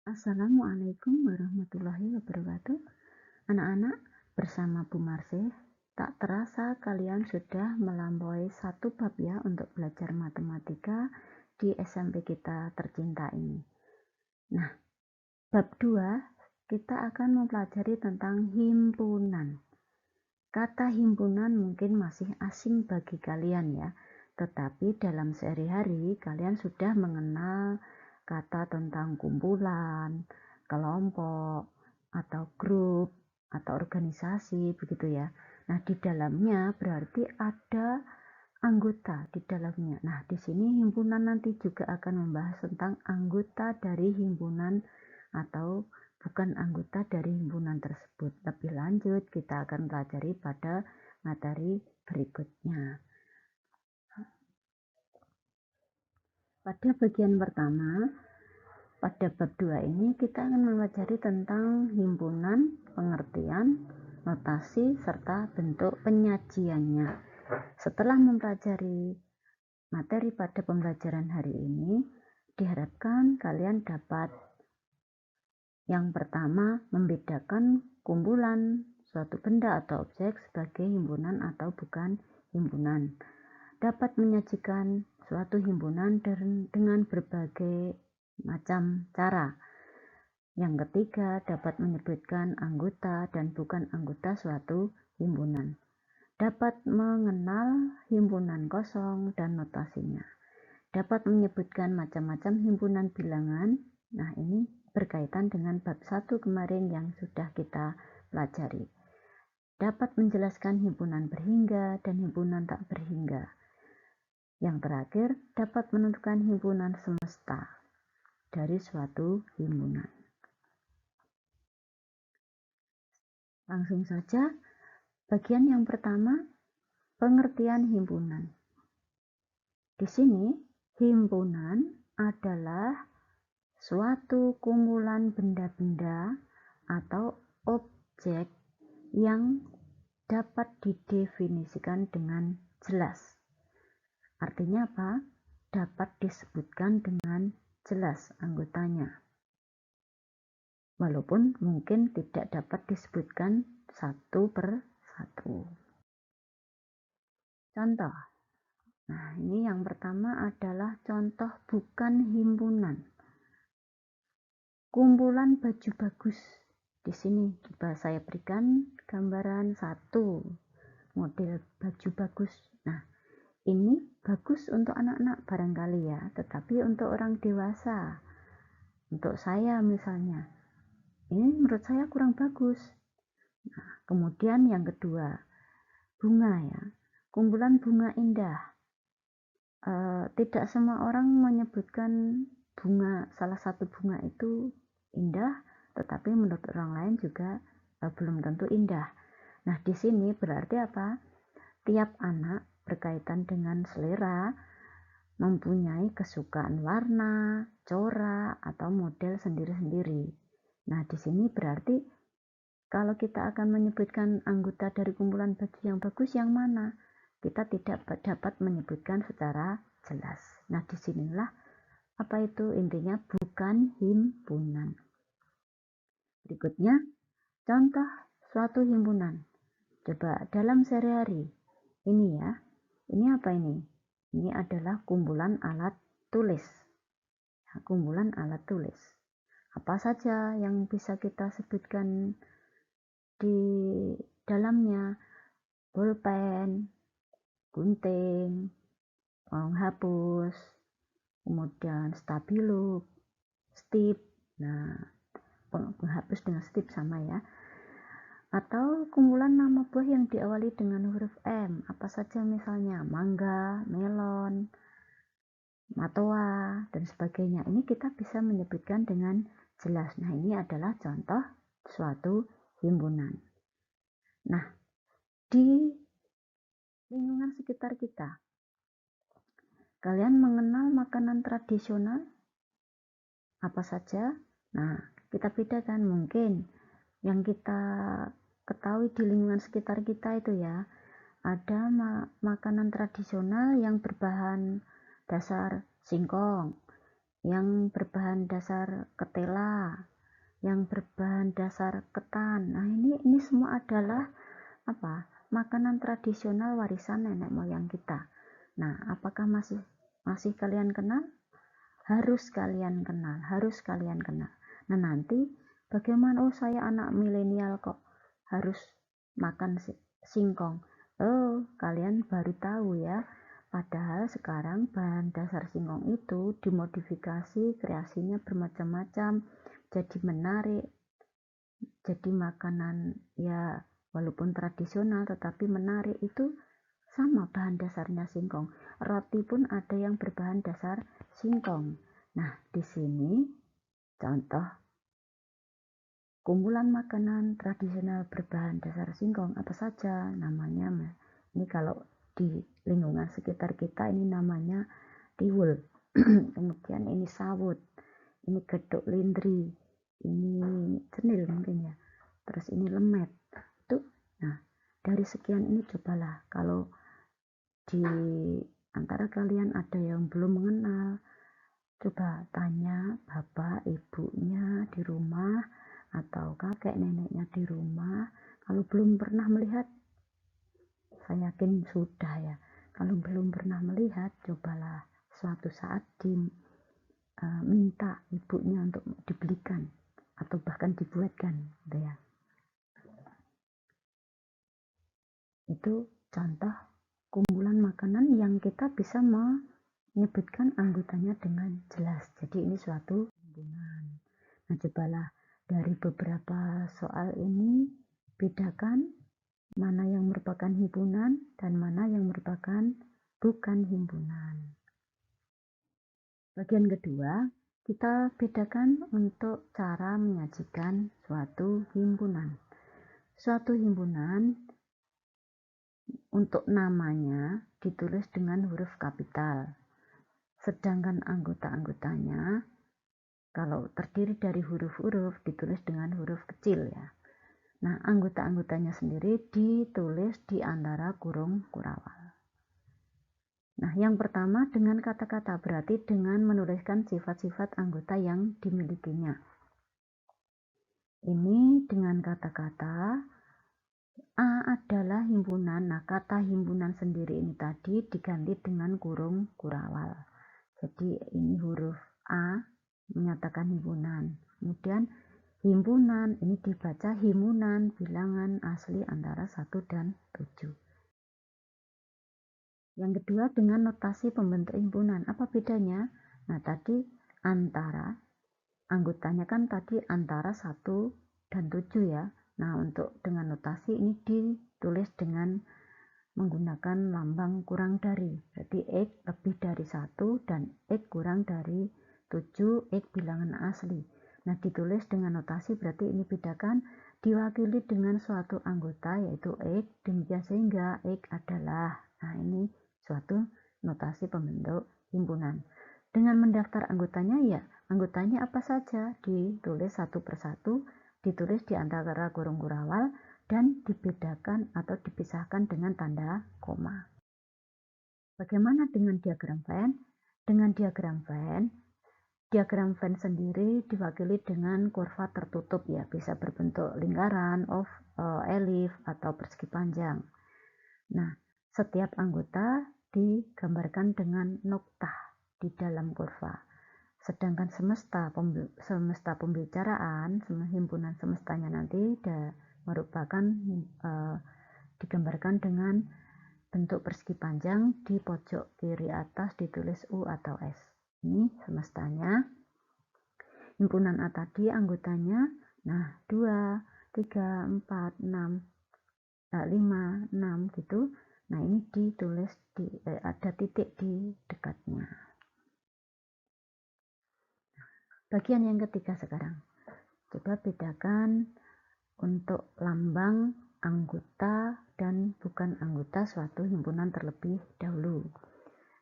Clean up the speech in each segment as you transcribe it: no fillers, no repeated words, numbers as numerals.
Assalamualaikum warahmatullahi wabarakatuh. Anak-anak, bersama Bu Marsih, tak terasa kalian sudah melampaui satu bab ya untuk belajar matematika di SMP kita tercinta ini. Nah, bab 2 kita akan mempelajari tentang himpunan. Kata himpunan mungkin masih asing bagi kalian ya, tetapi dalam sehari-hari kalian sudah mengenal kata tentang kumpulan, kelompok, atau grup, atau organisasi, begitu ya. Nah, di dalamnya berarti ada anggota di dalamnya. Nah, di sini himpunan nanti juga akan membahas tentang anggota dari himpunan atau bukan anggota dari himpunan tersebut. Lebih lanjut, kita akan pelajari pada materi berikutnya. Pada bagian pertama, pada bab 2 ini kita akan mempelajari tentang himpunan, pengertian, notasi, serta bentuk penyajiannya. Setelah mempelajari materi pada pembelajaran hari ini, diharapkan kalian dapat yang pertama, membedakan kumpulan suatu benda atau objek sebagai himpunan atau bukan himpunan. Dapat menyajikan suatu himpunan dengan berbagai macam cara. Yang ketiga, dapat menyebutkan anggota dan bukan anggota suatu himpunan. Dapat mengenal himpunan kosong dan notasinya. Dapat menyebutkan macam-macam himpunan bilangan. Nah, ini berkaitan dengan bab 1 kemarin yang sudah kita pelajari. Dapat menjelaskan himpunan berhingga dan himpunan tak berhingga. Yang terakhir, dapat menentukan himpunan semesta dari suatu himpunan. Langsung saja, bagian yang pertama, pengertian himpunan. Di sini, himpunan adalah suatu kumpulan benda-benda atau objek yang dapat didefinisikan dengan jelas. Artinya apa? Dapat disebutkan dengan jelas anggotanya. Walaupun mungkin tidak dapat disebutkan satu per satu. Contoh. Nah, ini yang pertama adalah contoh bukan himpunan. Kumpulan baju bagus. Di sini coba saya berikan gambaran satu model baju bagus. Nah, ini bagus untuk anak-anak barangkali ya, tetapi untuk orang dewasa, untuk saya misalnya, ini menurut saya kurang bagus. Nah, kemudian yang kedua, bunga ya, kumpulan bunga indah. Tidak semua orang menyebutkan bunga, salah satu bunga itu indah, tetapi menurut orang lain juga belum tentu indah. Nah, di sini berarti apa? Tiap anak berkaitan dengan selera mempunyai kesukaan warna, corak, atau model sendiri-sendiri. Nah, di sini berarti kalau kita akan menyebutkan anggota dari kumpulan baju yang bagus yang mana? Kita tidak dapat menyebutkan secara jelas. Nah, disinilah apa itu intinya bukan himpunan. Berikutnya, contoh suatu himpunan. Coba dalam sehari-hari, ini ya, ini apa ini? Ini adalah kumpulan alat tulis. Ya, kumpulan alat tulis. Apa saja yang bisa kita sebutkan di dalamnya? Pulpen, gunting, penghapus, kemudian stabilo, stip. Nah, penghapus dengan stip sama ya. Atau kumpulan nama buah yang diawali dengan huruf M. Apa saja misalnya mangga, melon, matoa, dan sebagainya. Ini kita bisa menyebutkan dengan jelas. Nah, ini adalah contoh suatu himpunan. Nah, di lingkungan sekitar kita, kalian mengenal makanan tradisional apa saja? Nah, kita bedakan mungkin yang kita ketahui di lingkungan sekitar kita itu ya, ada makanan tradisional yang berbahan dasar singkong, yang berbahan dasar ketela, yang berbahan dasar ketan. Nah, ini semua adalah apa? Makanan tradisional warisan nenek moyang kita. Nah, apakah masih kalian kenal? Harus kalian kenal, harus kalian kenal. Nah, nanti bagaimana, oh saya anak milenial kok harus makan singkong. Oh, kalian baru tahu ya. Padahal sekarang bahan dasar singkong itu dimodifikasi, kreasinya bermacam-macam, jadi menarik, jadi makanan ya walaupun tradisional tetapi menarik. Itu sama bahan dasarnya singkong. Roti pun ada yang berbahan dasar singkong. Nah, di sini contoh kumpulan makanan tradisional berbahan dasar singkong apa saja namanya. Ini kalau di lingkungan sekitar kita ini namanya tiwul. Kemudian ini sawut, ini gedok lindri, ini cenil mungkin ya. Terus ini lemet. Itu. Nah, dari sekian ini cobalah kalau di antara kalian ada yang belum mengenal, coba tanya bapak ibunya di rumah atau kakek neneknya di rumah. Kalau belum pernah melihat, saya yakin sudah ya. Kalau belum pernah melihat, cobalah suatu saat minta ibunya untuk dibelikan atau bahkan dibuatkan, gitu ya. Itu contoh kumpulan makanan yang kita bisa menyebutkan anggotanya dengan jelas. Jadi ini suatu himpunan. Nah, cobalah dari beberapa soal ini bedakan mana yang merupakan himpunan dan mana yang merupakan bukan himpunan. Bagian kedua, kita bedakan untuk cara menyajikan suatu himpunan. Suatu himpunan untuk namanya ditulis dengan huruf kapital, sedangkan anggota-anggotanya kalau terdiri dari huruf-huruf ditulis dengan huruf kecil ya. Nah, anggota-anggotanya sendiri ditulis di antara kurung kurawal. Nah, yang pertama dengan kata-kata, berarti dengan menuliskan sifat-sifat anggota yang dimilikinya. Ini dengan kata-kata, A adalah himpunan. Nah, kata himpunan sendiri ini tadi diganti dengan kurung kurawal. Jadi ini huruf A menyatakan himpunan. Kemudian himpunan ini dibaca himunan, bilangan asli antara 1 dan 7. Yang kedua dengan notasi pembentuk himpunan. Apa bedanya? Nah, tadi antara, anggotanya kan tadi antara 1 dan 7 ya. Nah, untuk dengan notasi ini ditulis dengan menggunakan lambang kurang dari. Berarti X lebih dari 1 dan X kurang dari 7, X bilangan asli. Nah, ditulis dengan notasi berarti ini bedakan diwakili dengan suatu anggota yaitu X, demikian sehingga X adalah. Nah, ini suatu notasi pembentuk himpunan. Dengan mendaftar anggotanya ya, anggotanya apa saja ditulis satu persatu, ditulis di antara kurung kurawal dan dibedakan atau dipisahkan dengan tanda koma. Bagaimana dengan diagram Venn? Dengan diagram Venn sendiri diwakili dengan kurva tertutup ya, bisa berbentuk lingkaran, elif atau persegi panjang. Nah, setiap anggota digambarkan dengan noktah di dalam kurva. Sedangkan semesta pembicaraan, himpunan semestanya nanti merupakan digambarkan dengan bentuk persegi panjang, di pojok kiri atas ditulis U atau S. Ini semestanya. Himpunan A tadi anggotanya, nah 2, 3, 4, 6, 5, 6 gitu. Nah, ini ditulis ada titik di dekatnya. Bagian yang ketiga sekarang. Coba bedakan untuk lambang anggota dan bukan anggota suatu himpunan terlebih dahulu.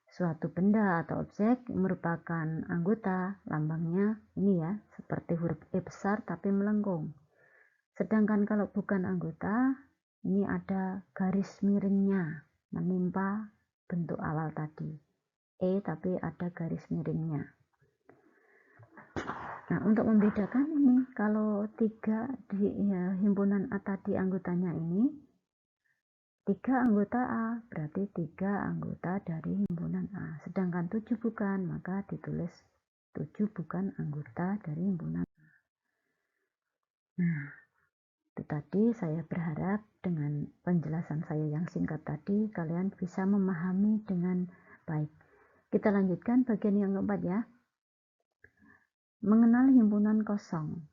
Suatu benda atau objek merupakan anggota, lambangnya ini ya, seperti huruf E besar tapi melengkung. Sedangkan kalau bukan anggota, ini ada garis miringnya menimpa bentuk awal tadi. E tapi ada garis miringnya. Nah, untuk membedakan ini, kalau 3 di himpunan A tadi anggotanya ini 3 anggota A, berarti 3 anggota dari himpunan A. Sedangkan 7 bukan, maka ditulis 7 bukan anggota dari himpunan A. Nah, itu tadi saya berharap dengan penjelasan saya yang singkat tadi, kalian bisa memahami dengan baik. Kita lanjutkan bagian yang keempat ya. Mengenal himpunan kosong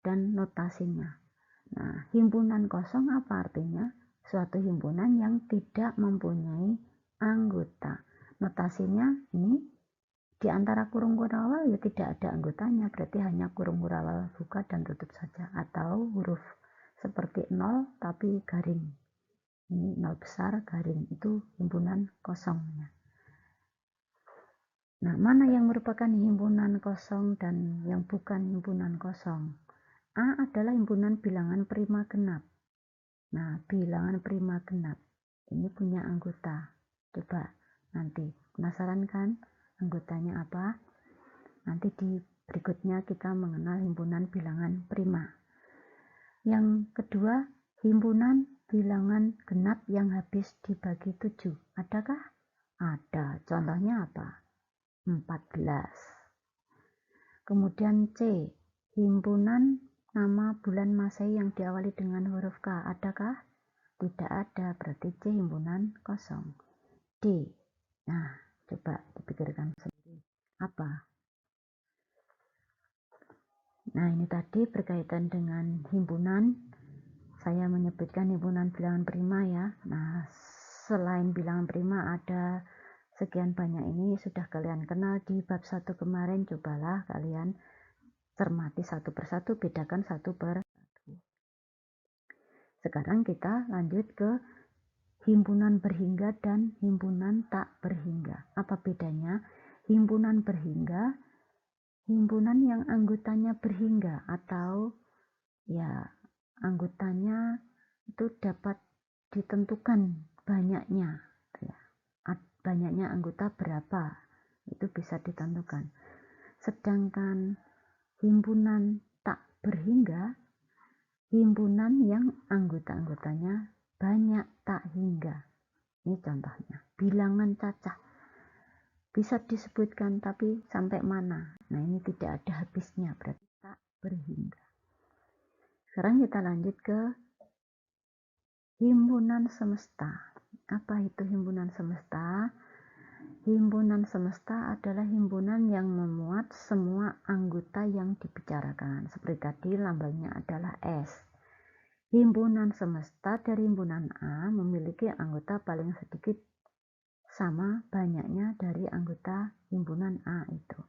dan notasinya. Nah, himpunan kosong apa artinya? Suatu himpunan yang tidak mempunyai anggota. Notasinya ini di antara kurung-kurung awal ya tidak ada anggotanya, berarti hanya kurung-kurung awal buka dan tutup saja, atau huruf seperti 0 tapi garing. Ini 0 besar garing, itu himpunan kosongnya. Nah, mana yang merupakan himpunan kosong dan yang bukan himpunan kosong? A adalah himpunan bilangan prima genap. Nah, bilangan prima genap ini punya anggota. Coba nanti penasaran kan anggotanya apa? Nanti di berikutnya kita mengenal himpunan bilangan prima. Yang kedua, himpunan bilangan genap yang habis dibagi 7. Adakah? Ada. Contohnya apa? 14. Kemudian C, himpunan nama bulan Masehi yang diawali dengan huruf K. Adakah? Tidak ada, berarti C himpunan kosong. D, nah coba dipikirkan sendiri. Apa? Nah, ini tadi berkaitan dengan himpunan. Saya menyebutkan himpunan bilangan prima ya. Nah, selain bilangan prima ada sekian banyak, ini sudah kalian kenal di bab 1 kemarin. Cobalah kalian cermati satu persatu, bedakan satu per satu. Sekarang kita lanjut ke himpunan berhingga dan himpunan tak berhingga. Apa bedanya? Himpunan berhingga, himpunan yang anggotanya berhingga, atau ya anggotanya itu dapat ditentukan banyaknya ya. Banyaknya anggota berapa itu bisa ditentukan. Sedangkan himpunan tak berhingga, himpunan yang anggota-anggotanya banyak tak hingga. Ini contohnya, bilangan cacah. Bisa disebutkan tapi sampai mana? Nah, ini tidak ada habisnya, berarti tak berhingga. Sekarang kita lanjut ke himpunan semesta. Apa itu himpunan semesta? Himpunan semesta adalah himpunan yang memuat semua anggota yang dibicarakan. Seperti tadi lambangnya adalah S. Himpunan semesta dari himpunan A memiliki anggota paling sedikit sama banyaknya dari anggota himpunan A itu.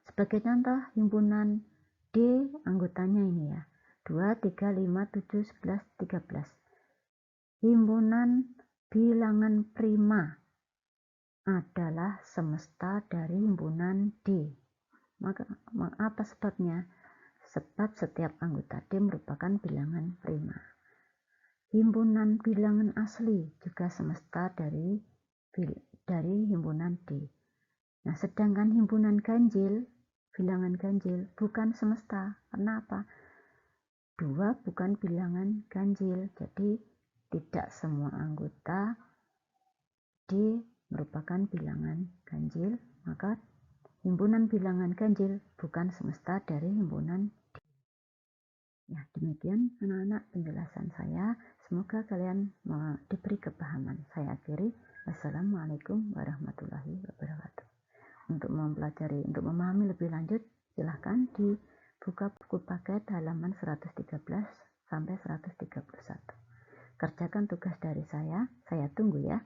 Sebagai contoh, himpunan D anggotanya ini ya, 2, 3, 5, 7, 11, 13. Himpunan bilangan prima adalah semesta dari himpunan D. Maka apa sebabnya? Sebab setiap anggota D merupakan bilangan prima. Himpunan bilangan asli juga semesta dari himpunan D. Nah, sedangkan himpunan ganjil, bilangan ganjil bukan semesta. Kenapa? 2 bukan bilangan ganjil, jadi tidak semua anggota D merupakan bilangan ganjil, maka himpunan bilangan ganjil bukan semesta dari himpunan D. Ya, demikian anak-anak penjelasan saya. Semoga kalian diberi kepahaman. Saya akhiri. Wassalamualaikum warahmatullahi wabarakatuh. Untuk mempelajari, untuk memahami lebih lanjut, silahkan dibuka buku paket halaman 113 sampai 131. Kerjakan tugas dari saya tunggu ya.